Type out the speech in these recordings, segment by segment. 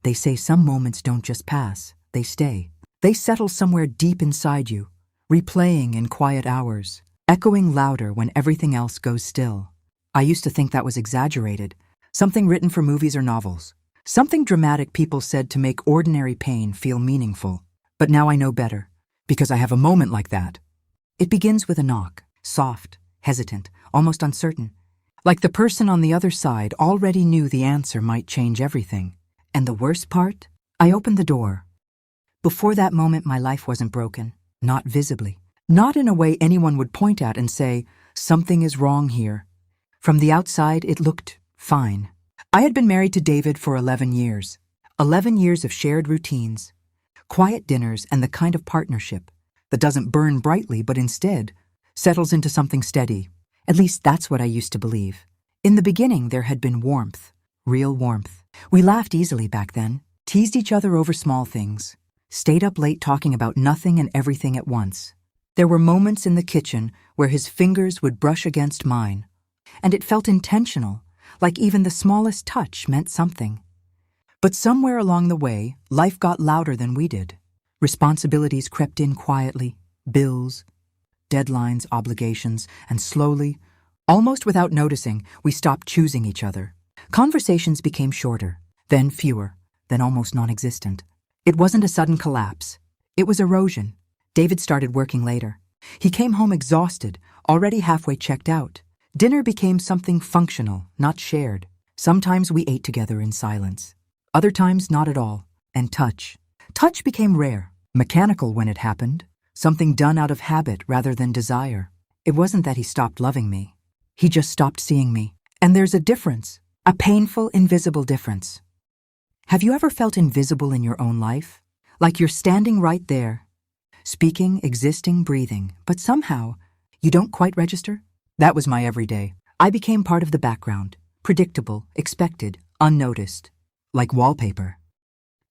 They say some moments don't just pass, they stay. They settle somewhere deep inside you, replaying in quiet hours, echoing louder when everything else goes still. I used to think that was exaggerated, something written for movies or novels, something dramatic people said to make ordinary pain feel meaningful. But now I know better, because I have a moment like that. It begins with a knock, soft, hesitant, almost uncertain. Like the person on the other side already knew the answer might change everything. And the worst part? I opened the door. Before that moment, my life wasn't broken, not visibly. Not in a way anyone would point at and say, something is wrong here. From the outside, it looked fine. I had been married to David for 11 years. 11 years of shared routines, quiet dinners, and the kind of partnership that doesn't burn brightly but instead settles into something steady. At least that's what I used to believe. In the beginning, there had been warmth, real warmth. We laughed easily back then, teased each other over small things, stayed up late talking about nothing and everything at once. There were moments in the kitchen where his fingers would brush against mine, and it felt intentional, like even the smallest touch meant something. But somewhere along the way, life got louder than we did. Responsibilities crept in quietly, bills, deadlines, obligations, and slowly, almost without noticing, we stopped choosing each other. Conversations became shorter, then fewer, then almost non-existent. It wasn't a sudden collapse. It was erosion. David started working later. He came home exhausted, already halfway checked out. Dinner became something functional, not shared. Sometimes we ate together in silence. Other times, not at all. And touch. Touch became rare, mechanical when it happened. Something done out of habit rather than desire. It wasn't that he stopped loving me. He just stopped seeing me. And there's a difference. A painful, invisible difference. Have you ever felt invisible in your own life? Like you're standing right there, speaking, existing, breathing, but somehow you don't quite register? That was my everyday. I became part of the background, predictable, expected, unnoticed, like wallpaper.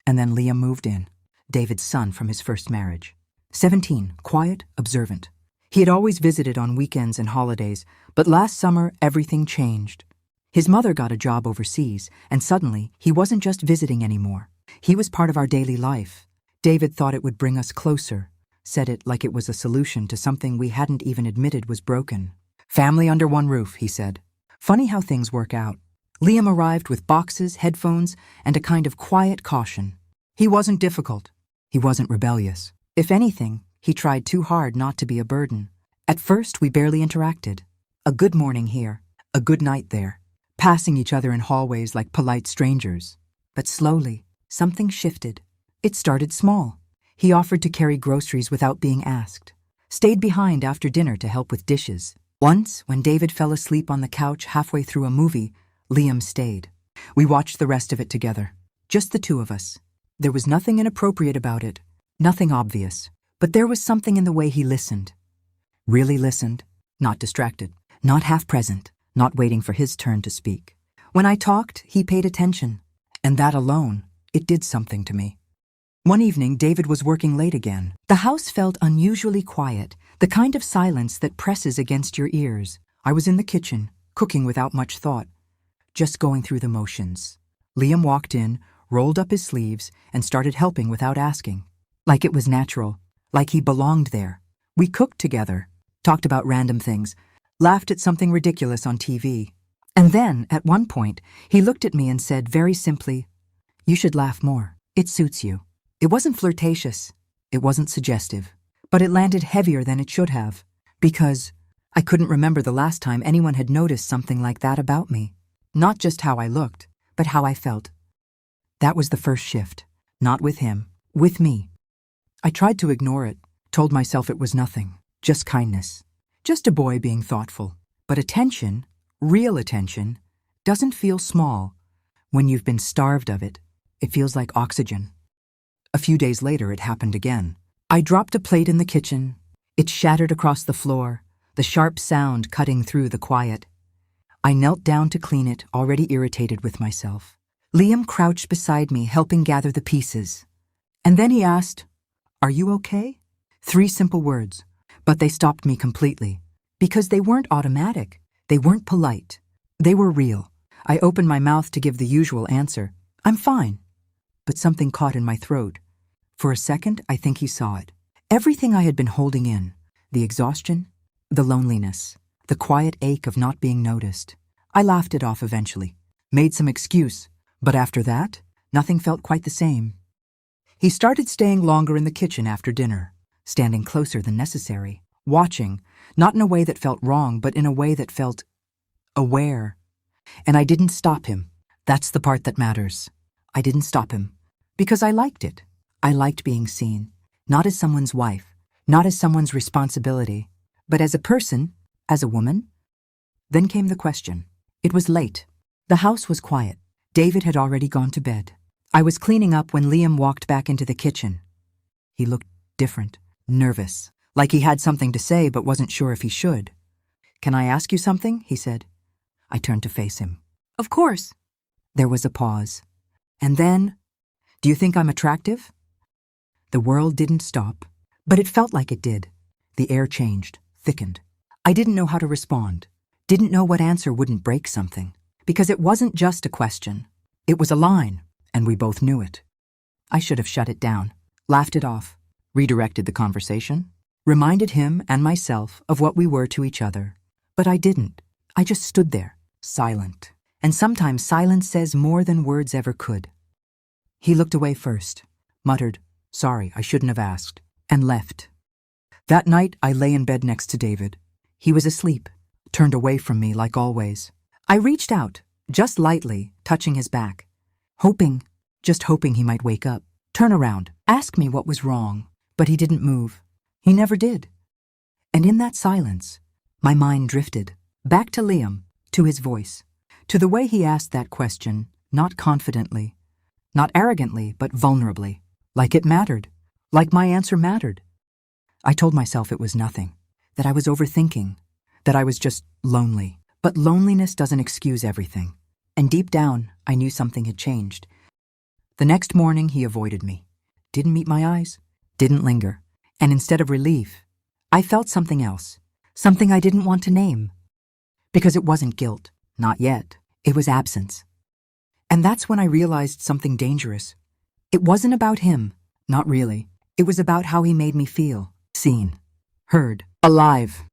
And then Liam moved in, David's son from his first marriage. 17, quiet, observant. He had always visited on weekends and holidays, but last summer everything changed. His mother got a job overseas, and suddenly he wasn't just visiting anymore. He was part of our daily life. David thought it would bring us closer, said it like it was a solution to something we hadn't even admitted was broken. Family under one roof, he said. Funny how things work out. Liam arrived with boxes, headphones, and a kind of quiet caution. He wasn't difficult. He wasn't rebellious. If anything, he tried too hard not to be a burden. At first, we barely interacted. A good morning here, a good night there, passing each other in hallways like polite strangers. But slowly, something shifted. It started small. He offered to carry groceries without being asked, stayed behind after dinner to help with dishes. Once, when David fell asleep on the couch halfway through a movie, Liam stayed. We watched the rest of it together, just the two of us. There was nothing inappropriate about it, nothing obvious, but there was something in the way he listened. Really listened, not distracted, not half-present, not waiting for his turn to speak. When I talked, he paid attention, and that alone, it did something to me. One evening, David was working late again. The house felt unusually quiet, the kind of silence that presses against your ears. I was in the kitchen, cooking without much thought, just going through the motions. Liam walked in, rolled up his sleeves, and started helping without asking. Like it was natural, like he belonged there. We cooked together, talked about random things, laughed at something ridiculous on TV. And then, at one point, he looked at me and said very simply, "You should laugh more. It suits you." It wasn't flirtatious. It wasn't suggestive. But it landed heavier than it should have, because I couldn't remember the last time anyone had noticed something like that about me. Not just how I looked, but how I felt. That was the first shift. Not with him, with me. I tried to ignore it, told myself it was nothing, just kindness, just a boy being thoughtful. But attention, real attention, doesn't feel small. When you've been starved of it, it feels like oxygen. A few days later, it happened again. I dropped a plate in the kitchen. It shattered across the floor, the sharp sound cutting through the quiet. I knelt down to clean it, already irritated with myself. Liam crouched beside me, helping gather the pieces. And then he asked, "Are you okay?" 3 simple words, but they stopped me completely. Because they weren't automatic. They weren't polite. They were real. I opened my mouth to give the usual answer. "I'm fine." but something caught in my throat. For a second, I think he saw it. Everything I had been holding in, the exhaustion, the loneliness, the quiet ache of not being noticed. I laughed it off eventually, made some excuse, but after that, nothing felt quite the same. He started staying longer in the kitchen after dinner, standing closer than necessary, watching, not in a way that felt wrong, but in a way that felt aware. And I didn't stop him. That's the part that matters. I didn't stop him because I liked it. I liked being seen, not as someone's wife, not as someone's responsibility, but as a person, as a woman. Then came the question. It was late. The house was quiet. David had already gone to bed. I was cleaning up when Liam walked back into the kitchen. He looked different, nervous, like he had something to say but wasn't sure if he should. "Can I ask you something?" he said. I turned to face him. "Of course." There was a pause. And then, "Do you think I'm attractive?" The world didn't stop, but it felt like it did. The air changed, thickened. I didn't know how to respond, didn't know what answer wouldn't break something, because it wasn't just a question. It was a line, and we both knew it. I should have shut it down, laughed it off, redirected the conversation, reminded him and myself of what we were to each other. But I didn't. I just stood there, silent. And sometimes silence says more than words ever could. He looked away first, muttered, "Sorry, I shouldn't have asked," and left. That night, I lay in bed next to David. He was asleep, turned away from me like always. I reached out, just lightly, touching his back, just hoping he might wake up, turn around, ask me what was wrong. But he didn't move. He never did. And in that silence, my mind drifted, back to Liam, to his voice, to the way he asked that question, not confidently, not arrogantly, but vulnerably, like it mattered, like my answer mattered. I told myself it was nothing, that I was overthinking, that I was just lonely. But loneliness doesn't excuse everything. And deep down, I knew something had changed. The next morning, he avoided me, didn't meet my eyes, didn't linger. And instead of relief, I felt something else, something I didn't want to name. Because it wasn't guilt, not yet. It was absence. And that's when I realized something dangerous. It wasn't about him, not really. It was about how he made me feel, seen, heard, alive.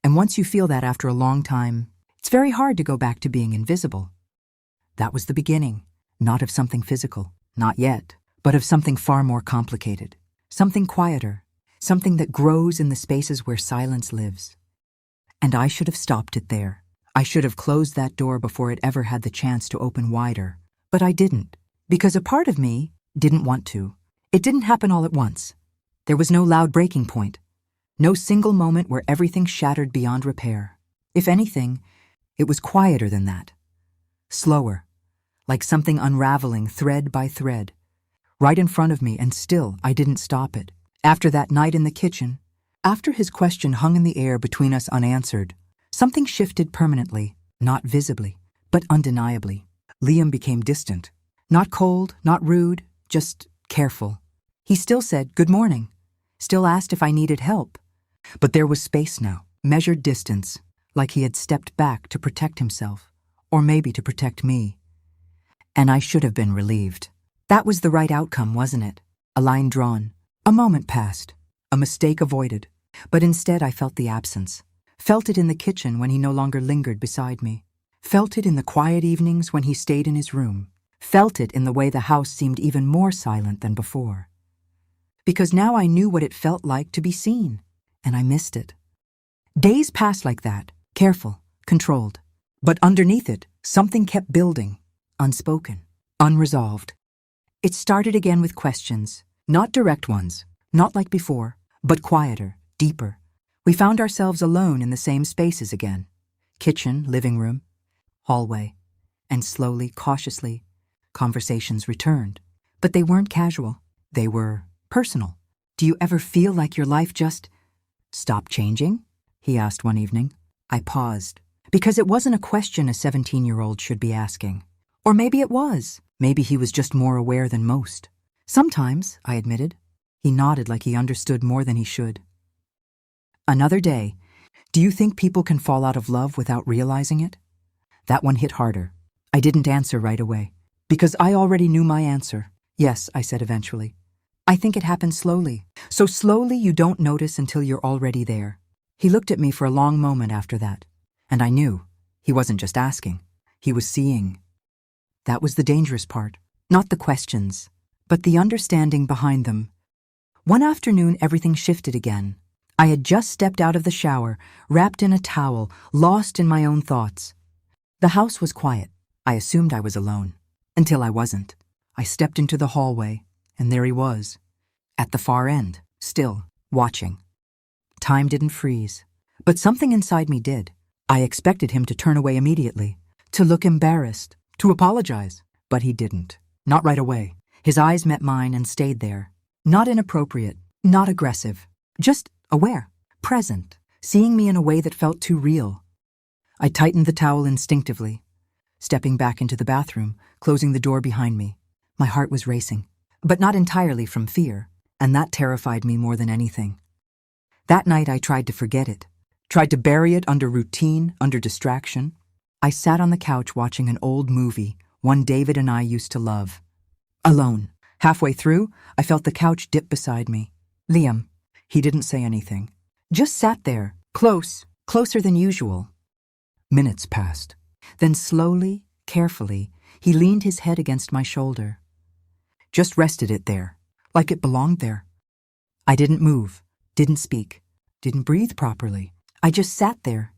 And once you feel that after a long time, it's very hard to go back to being invisible. That was the beginning, not of something physical, not yet, but of something far more complicated, something quieter, something that grows in the spaces where silence lives. And I should have stopped it there. I should have closed that door before it ever had the chance to open wider. But I didn't, because a part of me didn't want to. It didn't happen all at once. There was no loud breaking point, no single moment where everything shattered beyond repair. If anything, it was quieter than that. Slower, like something unraveling thread by thread, right in front of me, and still I didn't stop it. After that night in the kitchen, after his question hung in the air between us unanswered, something shifted permanently, not visibly, but undeniably. Liam became distant. Not cold, not rude, just careful. He still said, "Good morning," still asked if I needed help. But there was space now, measured distance, like he had stepped back to protect himself, or maybe to protect me. And I should have been relieved. That was the right outcome, wasn't it? A line drawn. A moment passed. A mistake avoided. But instead I felt the absence. Felt it in the kitchen when he no longer lingered beside me. Felt it in the quiet evenings when he stayed in his room. Felt it in the way the house seemed even more silent than before. Because now I knew what it felt like to be seen, and I missed it. Days passed like that, careful, controlled. But underneath it, something kept building, unspoken, unresolved. It started again with questions, not direct ones, not like before, but quieter, deeper. We found ourselves alone in the same spaces again. Kitchen, living room, hallway. And slowly, cautiously, conversations returned. But they weren't casual. They were personal. "Do you ever feel like your life just stopped changing?" he asked one evening. I paused, because it wasn't a question a 17-year-old should be asking. Or maybe it was. Maybe he was just more aware than most. "Sometimes," I admitted. He nodded like he understood more than he should. Another day. "Do you think people can fall out of love without realizing it?" That one hit harder. I didn't answer right away, because I already knew my answer. Yes, I said eventually. I think it happened slowly. So slowly you don't notice until you're already there. He looked at me for a long moment after that, and I knew he wasn't just asking. He was seeing. That was the dangerous part. Not the questions, but the understanding behind them. One afternoon, everything shifted again. I had just stepped out of the shower, wrapped in a towel, lost in my own thoughts. The house was quiet. I assumed I was alone. Until I wasn't. I stepped into the hallway, and there he was. At the far end, still, watching. Time didn't freeze, but something inside me did. I expected him to turn away immediately, to look embarrassed, to apologize. But he didn't. Not right away. His eyes met mine and stayed there. Not inappropriate, not aggressive, just aware, present, seeing me in a way that felt too real. I tightened the towel instinctively, stepping back into the bathroom, closing the door behind me. My heart was racing, but not entirely from fear, and that terrified me more than anything. That night I tried to forget it, tried to bury it under routine, under distraction. I sat on the couch watching an old movie, one David and I used to love. Alone. Halfway through, I felt the couch dip beside me. Liam. He didn't say anything. Just sat there, closer than usual. Minutes passed. Then slowly, carefully, he leaned his head against my shoulder. Just rested it there, like it belonged there. I didn't move, didn't speak, didn't breathe properly. I just sat there,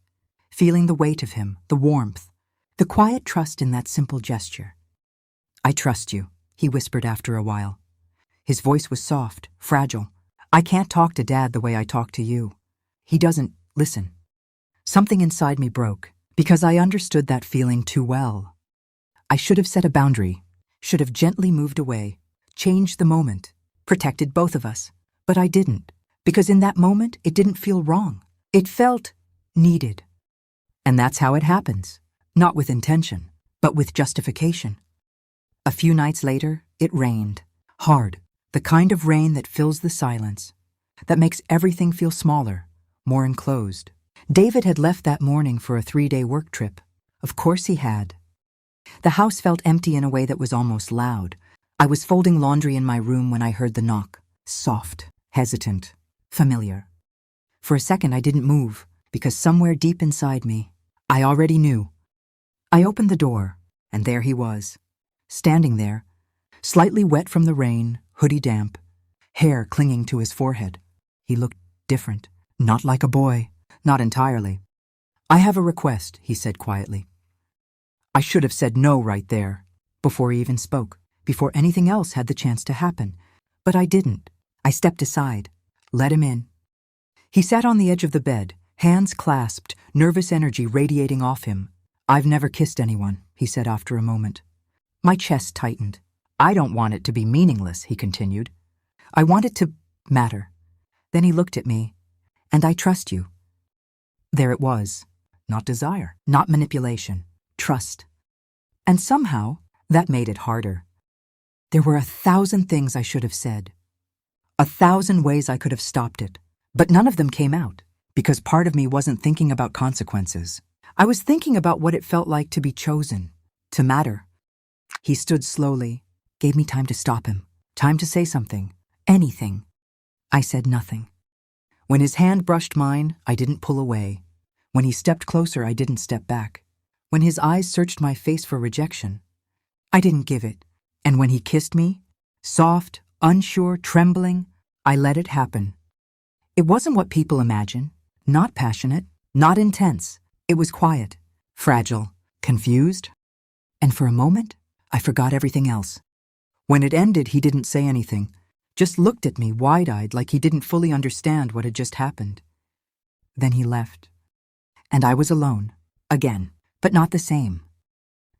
feeling the weight of him, the warmth, the quiet trust in that simple gesture. I trust you, he whispered after a while. His voice was soft, fragile. I can't talk to Dad the way I talk to you. He doesn't listen. Something inside me broke, because I understood that feeling too well. I should have set a boundary, should have gently moved away, changed the moment, protected both of us. But I didn't, because in that moment it didn't feel wrong. It felt needed. And that's how it happens, not with intention, but with justification. A few nights later, it rained. Hard. The kind of rain that fills the silence, that makes everything feel smaller, more enclosed. David had left that morning for a 3-day work trip. Of course he had. The house felt empty in a way that was almost loud. I was folding laundry in my room when I heard the knock. Soft, hesitant, familiar. For a second I didn't move, because somewhere deep inside me, I already knew. I opened the door, and there he was. Standing there, slightly wet from the rain, hoodie damp, hair clinging to his forehead. He looked different, not like a boy, not entirely. I have a request, he said quietly. I should have said no right there, before he even spoke, before anything else had the chance to happen. But I didn't. I stepped aside, let him in. He sat on the edge of the bed, hands clasped, nervous energy radiating off him. I've never kissed anyone, he said after a moment. My chest tightened. I don't want it to be meaningless, he continued. I want it to matter. Then he looked at me, and I trust you. There it was. Not desire, not manipulation, trust. And somehow, that made it harder. There were 1,000 things I should have said. 1,000 ways I could have stopped it. But none of them came out, because part of me wasn't thinking about consequences. I was thinking about what it felt like to be chosen, to matter. He stood slowly, gave me time to stop him, time to say something, anything. I said nothing. When his hand brushed mine, I didn't pull away. When he stepped closer, I didn't step back. When his eyes searched my face for rejection, I didn't give it. And when he kissed me, soft, unsure, trembling, I let it happen. It wasn't what people imagine, not passionate, not intense. It was quiet, fragile, confused. And for a moment, I forgot everything else. When it ended, he didn't say anything, just looked at me wide-eyed like he didn't fully understand what had just happened. Then he left. And I was alone, again, but not the same.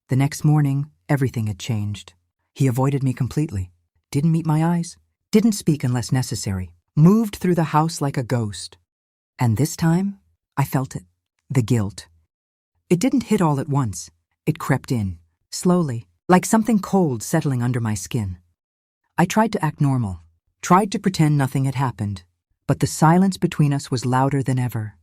The next morning, everything had changed. He avoided me completely, didn't meet my eyes, didn't speak unless necessary, moved through the house like a ghost. And this time, I felt it, the guilt. It didn't hit all at once. It crept in, slowly, like something cold settling under my skin. I tried to act normal, tried to pretend nothing had happened, but the silence between us was louder than ever.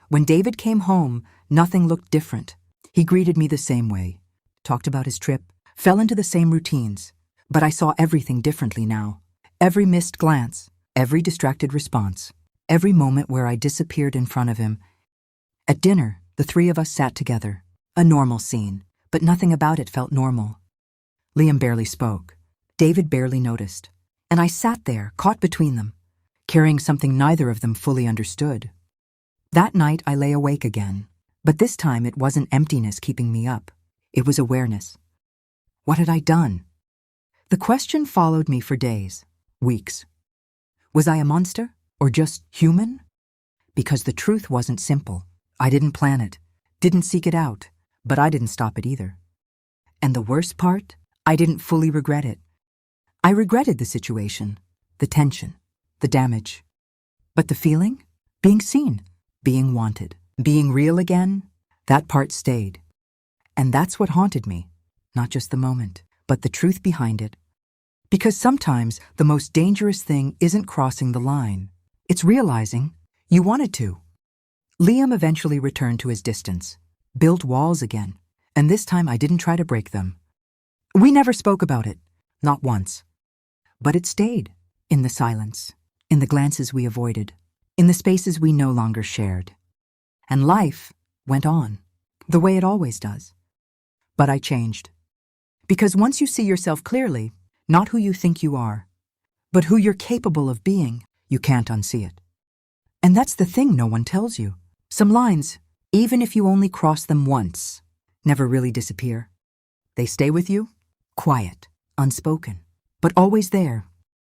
When David came home, nothing looked different. He greeted me the same way, talked about his trip, fell into the same routines, But I saw everything differently now. Every missed glance, every distracted response, every moment where I disappeared in front of him. At dinner, the three of us sat together. A normal scene, but nothing about it felt normal. Liam barely spoke. David barely noticed. And I sat there, caught between them, carrying something neither of them fully understood. That night I lay awake again, but this time it wasn't emptiness keeping me up. It was awareness. What had I done? The question followed me for days, weeks. Was I a monster, or just human? Because the truth wasn't simple. I didn't plan it, didn't seek it out, but I didn't stop it either. And the worst part? I didn't fully regret it. I regretted the situation, the tension, the damage. But the feeling? Being seen, being wanted, being real again, that part stayed. And that's what haunted me, not just the moment, but the truth behind it. Because sometimes the most dangerous thing isn't crossing the line. It's realizing you wanted to. Liam eventually returned to his distance, built walls again, and this time I didn't try to break them. We never spoke about it, not once. But it stayed, in the silence, in the glances we avoided, in the spaces we no longer shared. And life went on, the way it always does. But I changed. Because once you see yourself clearly, not who you think you are, but who you're capable of being, you can't unsee it. And that's the thing no one tells you. Some lines, even if you only cross them once, never really disappear. They stay with you, quiet, unspoken, but always there,